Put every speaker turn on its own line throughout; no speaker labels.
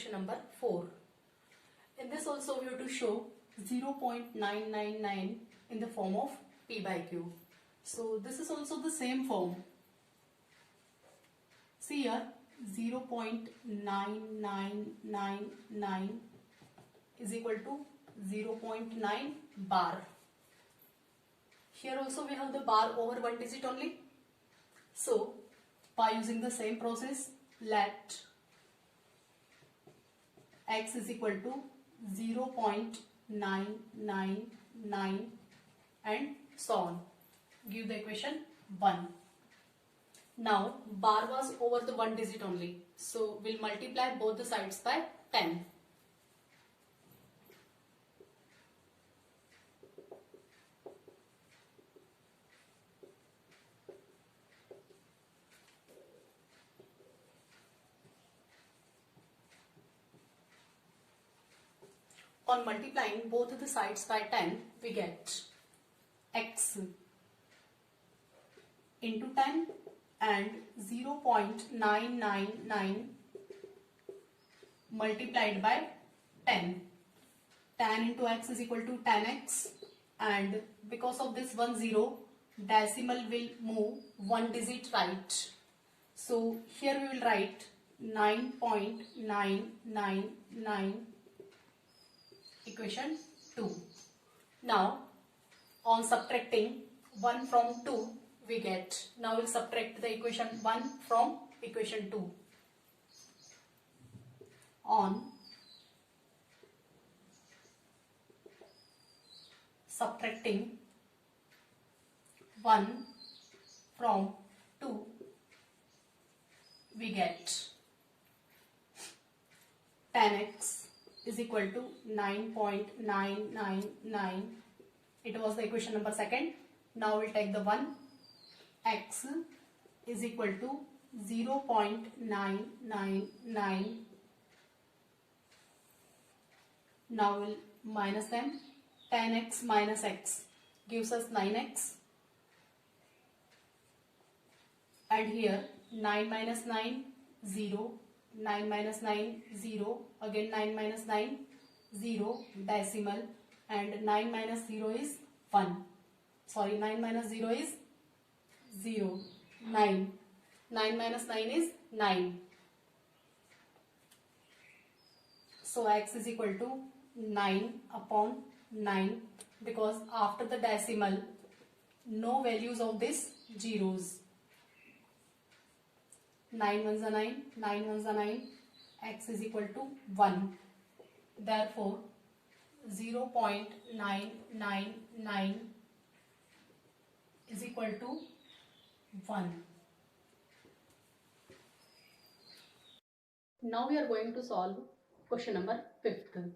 question number 4. In this also we have to show 0.999 in the form of P by Q. So this is also the same form. See here 0.9999 is equal to 0.9 bar. Here also we have the bar over one digit only. So by using the same process, let x is equal to 0.999 and so on. Give the equation 1. Now bar was over the one digit only. So we'll multiply both the sides by 10. On multiplying both the sides by 10, we get x into 10 and 0.999 multiplied by 10. Tan into x is equal to tan x, and because of this 10, decimal will move one digit right. So here we will write 9.999 equation 2. Now on subtracting 1 from 2 we get, now we'll subtract the equation 1 from equation 2. On subtracting 1 from 2 we get tan x is equal to 9.999. It was the equation number 2. Now we'll take the 1. X is equal to 0.999. Now we'll minus them. Tan x minus x gives us 9x. And here 9 minus 9, 0. 9 minus 9, 0. Again 9 minus 9, 0. Decimal. And 9 minus 0 is 1. Sorry, 9 minus 0 is 0. 9. 9 minus 9 is 9. So x is equal to 9 upon 9, because after the decimal no values of this zeros. 9 ones are 9, 9 ones are 9, x is equal to 1. Therefore 0.999 is equal to 1. Now we are going to solve question number 5th.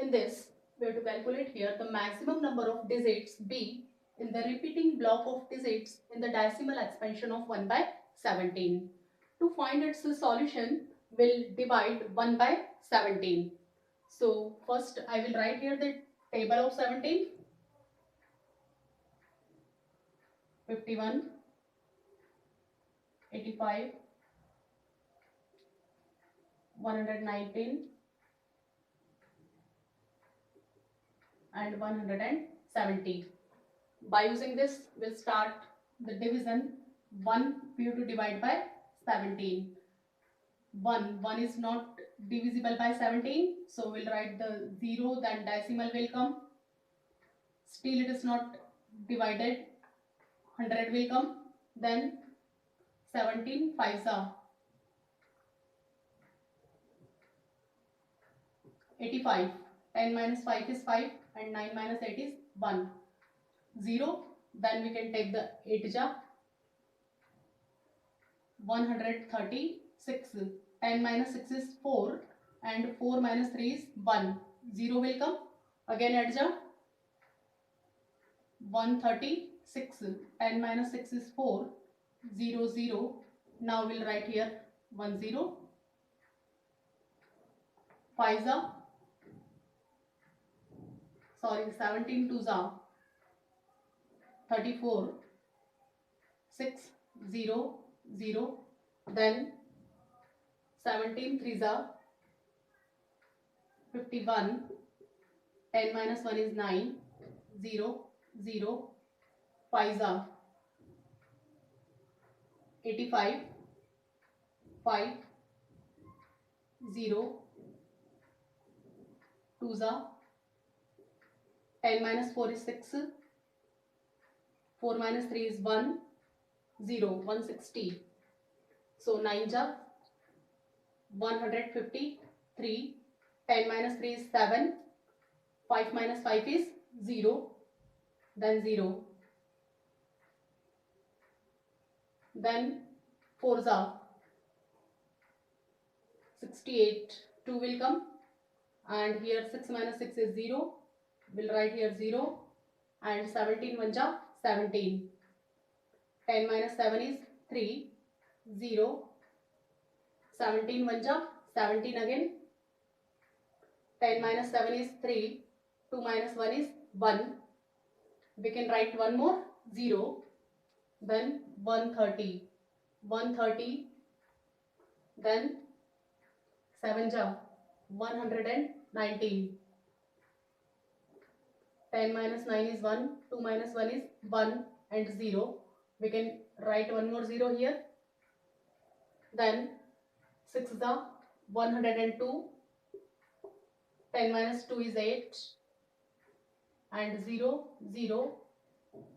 In this we have to calculate here the maximum number of digits b in the repeating block of digits in the decimal expansion of 1 by 17. To find its solution, we'll divide 1 by 17. So first I will write here the table of 17. 51, 85, 119 and 170. By using this, we'll start the division. 1 we have to divide by 17. 1 is not divisible by 17, so we'll write the 0, then decimal will come. Still it is not divided, 100 will come, then 17 5s are 85. 10 minus 5 is 5 and 9 minus 8 is 1. 0, then we can take the 8 ja. 136. 10 minus 6 is 4 and 4 minus 3 is 1. 0 will come. Again add ja. 136. 10 minus 6 is 4. 0, 0. Now we'll write here 1, 0. 5 ja. Sorry, 17 2s are 34. 6, 0, 0. Then 17 3s are 51, 10 minus 1 is 9, 0, 0, 5 are 85, 5, 0, 2 are 10 minus 4 is 6, 4 minus 3 is 1, 0, 160. So 9 are 153, 10 minus 3 is 7, 5 minus 5 is 0, then 0. Then 4s are 68, 2 will come, and here 6 minus 6 is 0, we'll write here 0, and 17 1 ja 17, 10 minus 7 is 3, 0, 17 1 ja 17 again, 10 minus 7 is 3, 2 minus 1 is 1, we can write one more 0, then 130, 130, then 7 ja 119, 10 minus 9 is 1, 2 minus 1 is 1 and 0, we can write one more 0 here, then 6 ja 102, 10 minus 2 is 8 and 0, 0,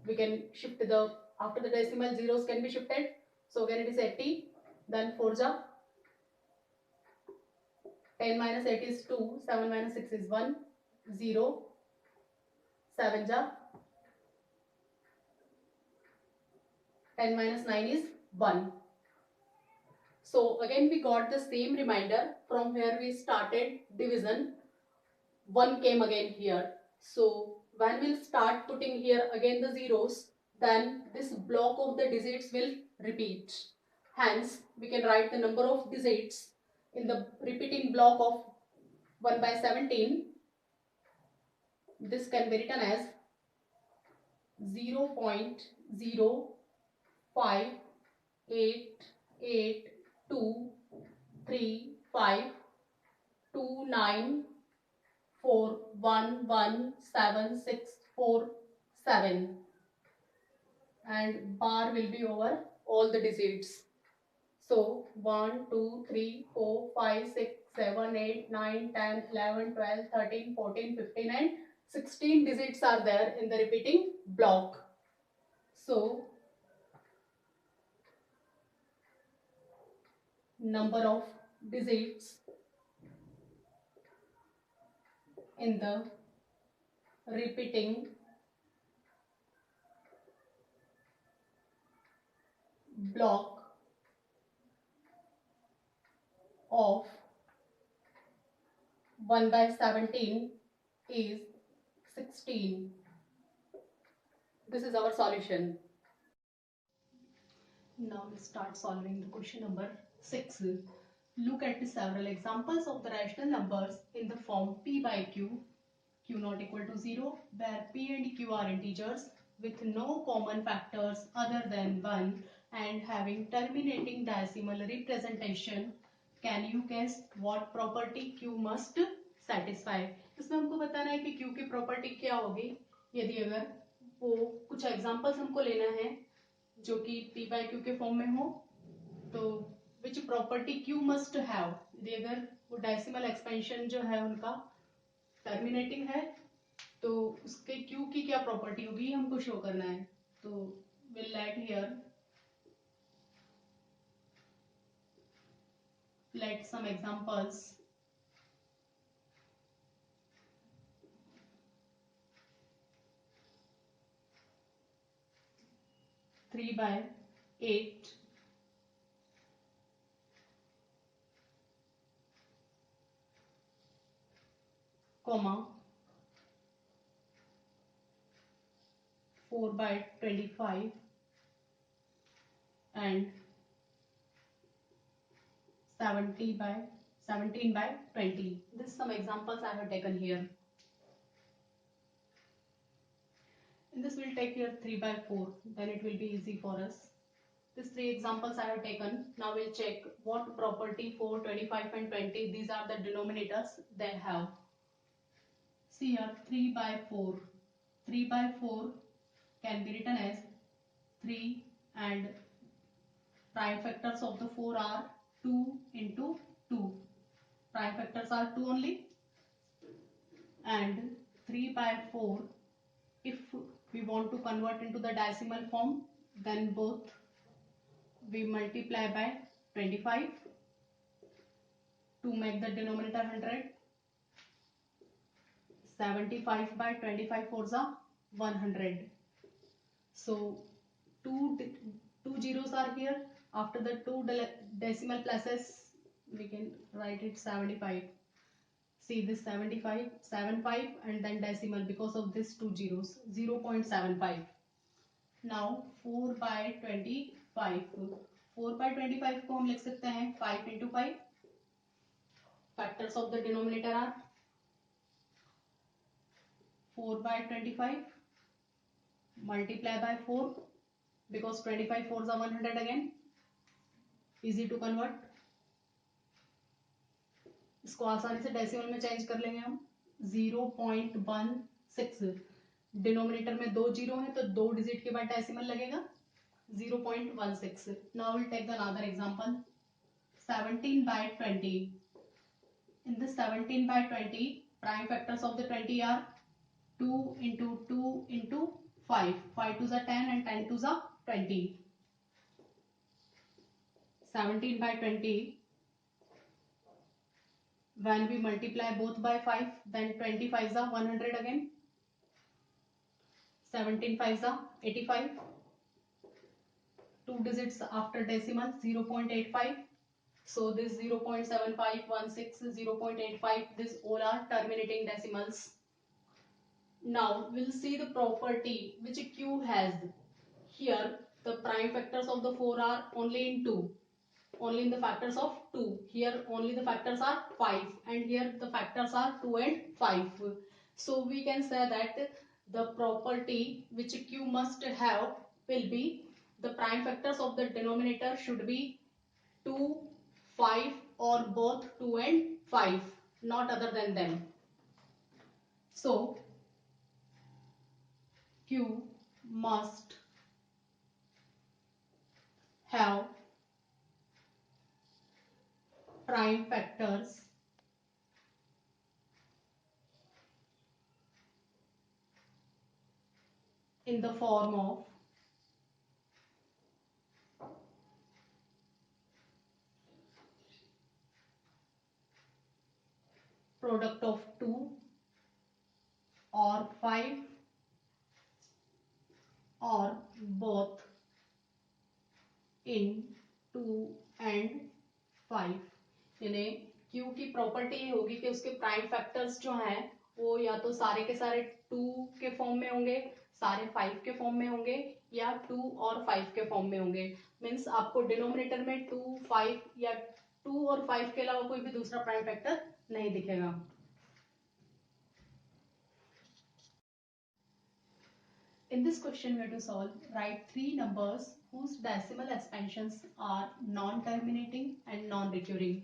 we can shift the, after the decimal zeros can be shifted, so again it is 80, then 4 ja 10 minus 8 is 2, 7 minus 6 is 1, 0, 7 ja 10 minus 9 is 1. So again we got the same reminder from where we started division, 1 came again here. So when we'll start putting here again the zeros, then this block of the digits will repeat. Hence we can write the number of digits in the repeating block of 1 by 17. This can be written as 0.88823354117647, and bar will be over all the digits. So 1, 2, 3, 4, 5, 6, 7, 8, 9, 10, 11, 12, 13, 14, 15 and 16 digits are there in the repeating block. So number of digits in the repeating block of 1 by 17 is 16. This is our solution. Now let's start solving the question number 6. Look at the several examples of the rational numbers in the form p by q, q not equal to 0, where p and q are integers with no common factors other than 1 and having terminating decimal representation. Can you guess what property q must satisfy? इसमें हमको बताना है कि q की property क्या होगी यदि अगर वो कुछ एग्जांपल्स हमको लेना है जो कि p by q के फॉर्म में हो, तो which property q must have, यदि अगर वो डेसिमल एक्सपेंशन जो है उनका टर्मिनेटिंग है तो उसके q की क्या प्रॉपर्टी होगी हमको शो करना है. तो will let here let some examples. Three by 8, comma 4 by 25 and 17 by 20. This some examples I have taken here. In this we'll take here 3 by 4, then it will be easy for us. These 3 examples I have taken. Now we'll check what property 4, 25 and 20, these are the denominators they have. See here, 3 by 4. 3 by 4 can be written as 3, and prime factors of the 4 are 2 into 2. Prime factors are 2 only. And 3 by 4, if we want to convert into the decimal form, then both we multiply by 25 to make the denominator 100. 75 by 25 fours are 100. So two zeros are here. After the two decimal places, we can write it 75. See this 75, 75 and then decimal because of this two zeros, 0.75. Now 4 by 25. 4 by 25 को हम लिख सकते हैं 5 into 5. Factors of the denominator are 4 by 25 multiply by 4 because 25 fours are 100 again. Easy to convert. इसको आसानी से decimal में change कर लेंगे हम. 0.16. डिनोमिनेटर में 2 जीरो है तो 2 डिजिट के बाद डेसिमल लगेगा. 0.16. Now we'll take another example. 17 by 20. In this 17 by 20, prime factors of the 20 are 2 into 2 into 5. 5 twos are 10 and 10 twos are 20. 17 by 20. When we multiply both by 5, then 25 are 100 again. 17 5s are 85. Two digits after decimal, 0.85. So this 0.75, 16, 0.85, these all are terminating decimals. Now we'll see the property which Q has. Here the prime factors of the 4 are only in 2. Only in the factors of 2. Here only the factors are 5 and here the factors are 2 and 5. So we can say that the property which Q must have will be the prime factors of the denominator should be 2, 5 or both 2 and 5, not other than them. So Q must have prime factors in the form of product of 2 or 5 or both in 2 and 5. यानी Q की property ये होगी कि उसके prime factors जो हैं वो या तो सारे के सारे 2 के फॉर्म में होंगे, सारे 5 के फॉर्म में होंगे या 2 और 5 के फॉर्म में होंगे. मीन्स आपको डिनोमिनेटर में 2, 5 या 2 और 5 के अलावा कोई भी दूसरा प्राइम फैक्टर नहीं दिखेगा. In this question we have to solve, write 3 numbers whose decimal expansions are non-terminating and non-recurring.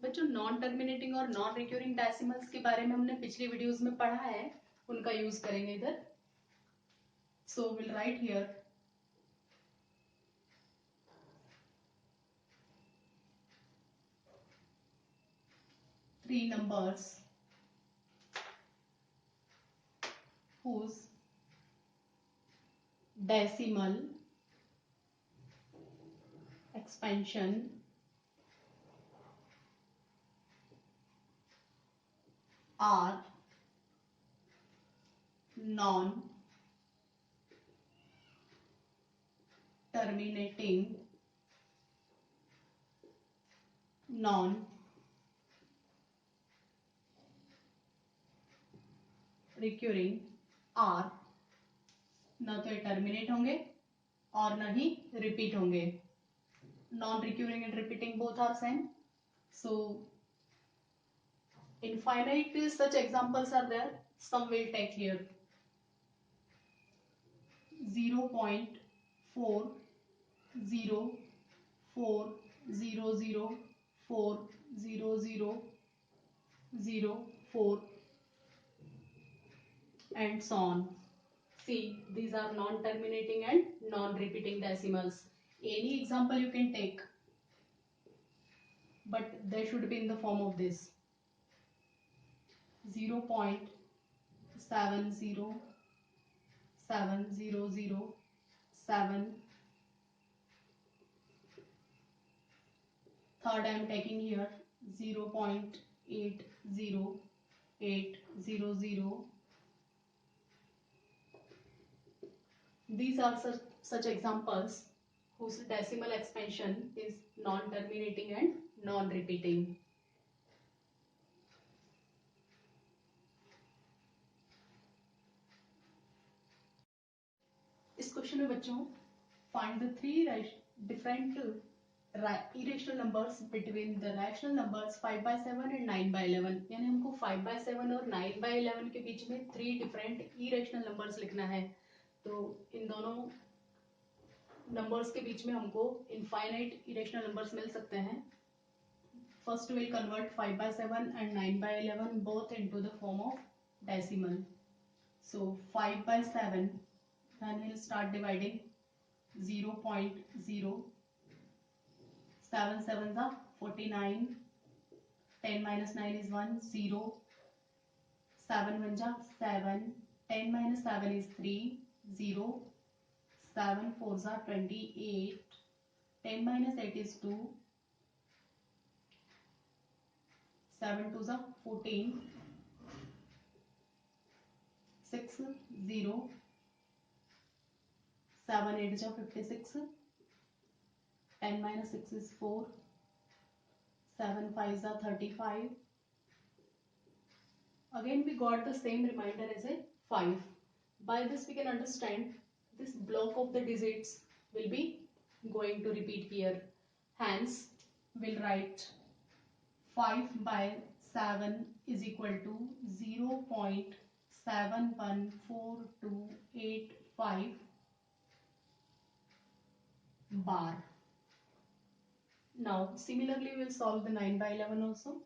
बच्चों non-terminating और non-recurring decimals के बारे में हमने पिछली वीडियोस में पढ़ा है, उनका यूज करेंगे इधर. So we'll write here 3 numbers whose decimal expansion are non-terminating, non-recurring are ना तो ये टर्मिनेट होंगे और ना ही रिपीट होंगे. Non recurring and repeating both are same. So infinite such examples are there. Some will take here 0.40400400004 and so on. See, these are non-terminating and non-repeating decimals. Any example you can take, but they should be in the form of this: 0.7070007. Third I am taking here 0.80800. These are such examples whose decimal expansion is non-terminating and non-repeating. इस question में बच्चों find the three different irrational numbers between the rational numbers 5 by 7 and 9 by 11. यानी हमको 5 by 7 और 9 by 11 के बीच में 3 different irrational numbers लिखना है. तो इन दोनों numbers के बीच में हमको infinite irrational numbers मिल सकते हैं. First we'll convert 5 by 7 and 9 by 11 both into the form of decimal. So 5 by 7, then we'll start dividing 0.0. 7 sevens are 49. 10 minus 9 is 1, 0. 7 ones are 7. 10 minus 7 is 3, 0. 7 fours are 28. 10 minus 8 is 2. 7 twos are 14. 6, 0. 7 8s are 56. 10 minus 6 is 4. 7 5s are 35. Again we got the same remainder as a 5. By this we can understand this block of the digits will be going to repeat here. Hence we'll write 5 by 7 is equal to 0.714285 bar. Now similarly we will solve the 9 by 11 also.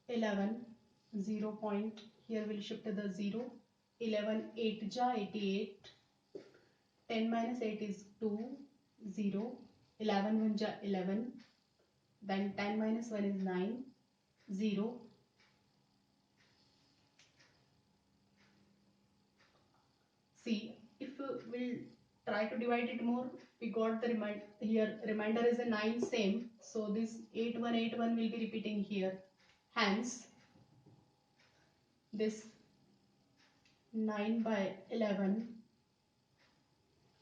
11, 0 point, here we'll shift to the 0. 11 8 ja 88. 10 minus 8 is 2, 0. 11 1 ja 11. Then 10 minus 1 is 9, 0. See, if we'll try to divide it more, we got the remainder is a 9 same. So this 8181 will be repeating here. Hence, this 9 by 11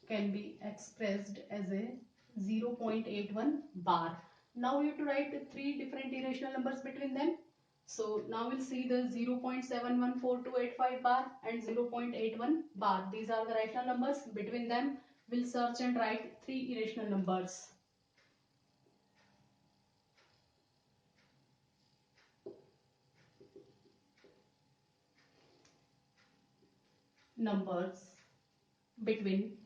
can be expressed as a 0.81 bar. Now we have to write 3 different irrational numbers between them. So now we'll see the 0.714285 bar and 0.81 bar. These are the rational numbers. Between them, we'll search and write 3 irrational numbers. Numbers between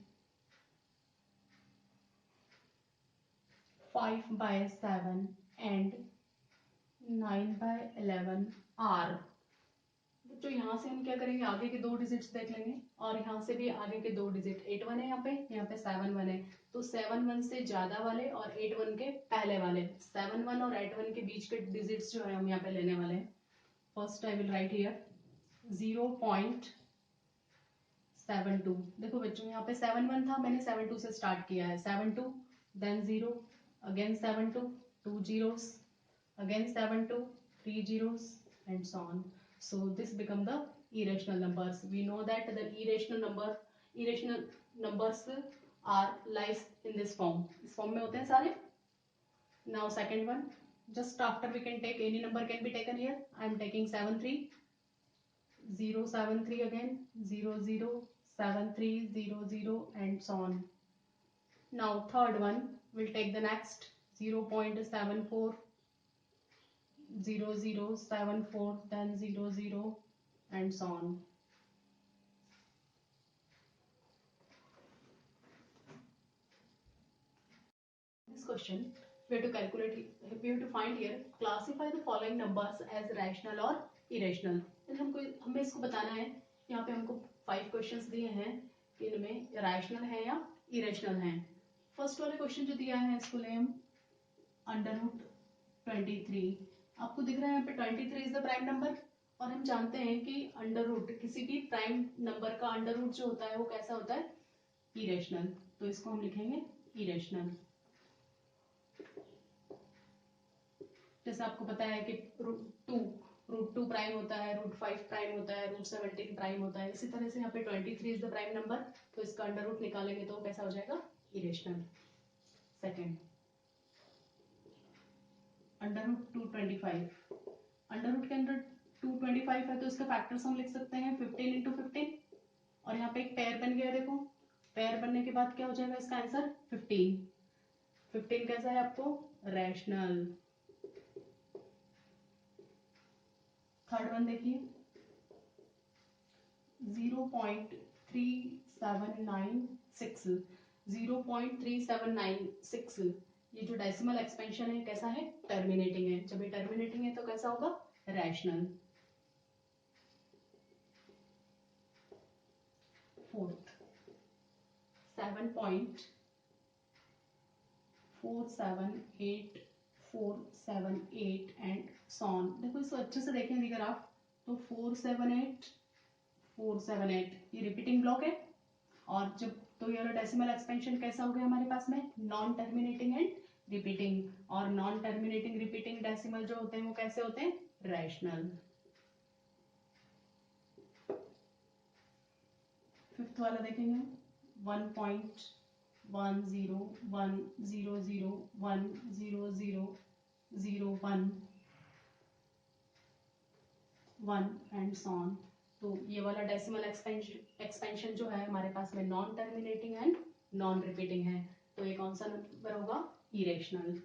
5 by 7 and 9 by 11 are. तो यहाँ से हम क्या करेंगे, आगे के 2 digits देख लेंगे और यहाँ से भी आगे के 2 डिजिट. 8 1 है यहाँ पे 7 1 है. तो 7 1 से ज्यादा वाले और 8 1 के पहले वाले. 7 1 और 8 1 के बीच के डिजिट्स जो है हम यहाँ पे लेने वाले हैं. First I will write here 0.72. देखो बच्चों यहाँ पे 7 1 था, मैंने 7 2 से स्टार्ट किया है. 7 2 then 0 again 7 2 2 zeros again 7 2 3 zeros and so on. So this become the irrational numbers. We know that the irrational numbers are lies in this form. इस form में होते हैं सारे. Now second one, just after we can take any number can be taken here. I am taking 7 3, 0 7 3 again 0 0 7 3 0 0 and so on. Now third one, we'll take the next 0.74 0 0 7 4 then 0 0 and so on. This question we have to calculate, we have to find here, classify the following numbers as rational or irrational. हमें इसको बताना है, यहाँ पे हमको 5 questions दिए हैं कि इनमें रैशनल है या इरेशनल है। फर्स्ट वाले क्वेश्चन जो दिया है इसको लें हम √23। आपको दिख रहा है यहाँ पे 23 इज द प्राइम नंबर, और हम जानते हैं कि अंडर रूट, किसी भी प्राइम नंबर का अंडर रूट जो होता है वो कैसा होता है, इरेशनल। तो इसको हम लिखेंगे इरेशनल। जैसे आपको पता है कि √2 प्राइम होता है, √5 प्राइम होता है, √17 प्राइम होता है, इसी तरह से यहाँ पे 23 इज द प्राइम नंबर, तो इसका अंडर रूट निकालेंगे तो कैसा हो जाएगा, इरेशनल। सेकेंड, √225। अंडर रूट के अंदर 225 है तो इसका फैक्टर्स हम लिख सकते हैं 15 × 15, और यहाँ पे एक पेयर बन गया। देखो पेयर बनने के बाद क्या हो जाएगा इसका आंसर 15। 15 कैसा है आपको, रैशनल। थर्ड वन देखिए 0.3796। 0.3796, ये जो डेसिमल एक्सपेंशन है कैसा है, टर्मिनेटिंग है। जब ये टर्मिनेटिंग है तो कैसा होगा, रैशनल। Fourth 7.47848 and sworn. देखो इसको अच्छे से देखें अगर आप, तो 478 478 ये रिपीटिंग ब्लॉक है, और जब तो ये वाला डेसिमल एक्सपेंशन कैसा हो गया हमारे पास में, नॉन टर्मिनेटिंग एंड रिपीटिंग, और नॉन टर्मिनेटिंग रिपीटिंग डेसिमल जो होते हैं वो कैसे होते हैं, रैशनल। फिफ्थ वाला देखेंगे 1.1010001001 एंड सॉन। तो ये वाला डेसिमल एक्सपेंशन जो है हमारे पास में non terminating and non repeating है, तो ये कौन सा नंबर होगा, इरेशनल।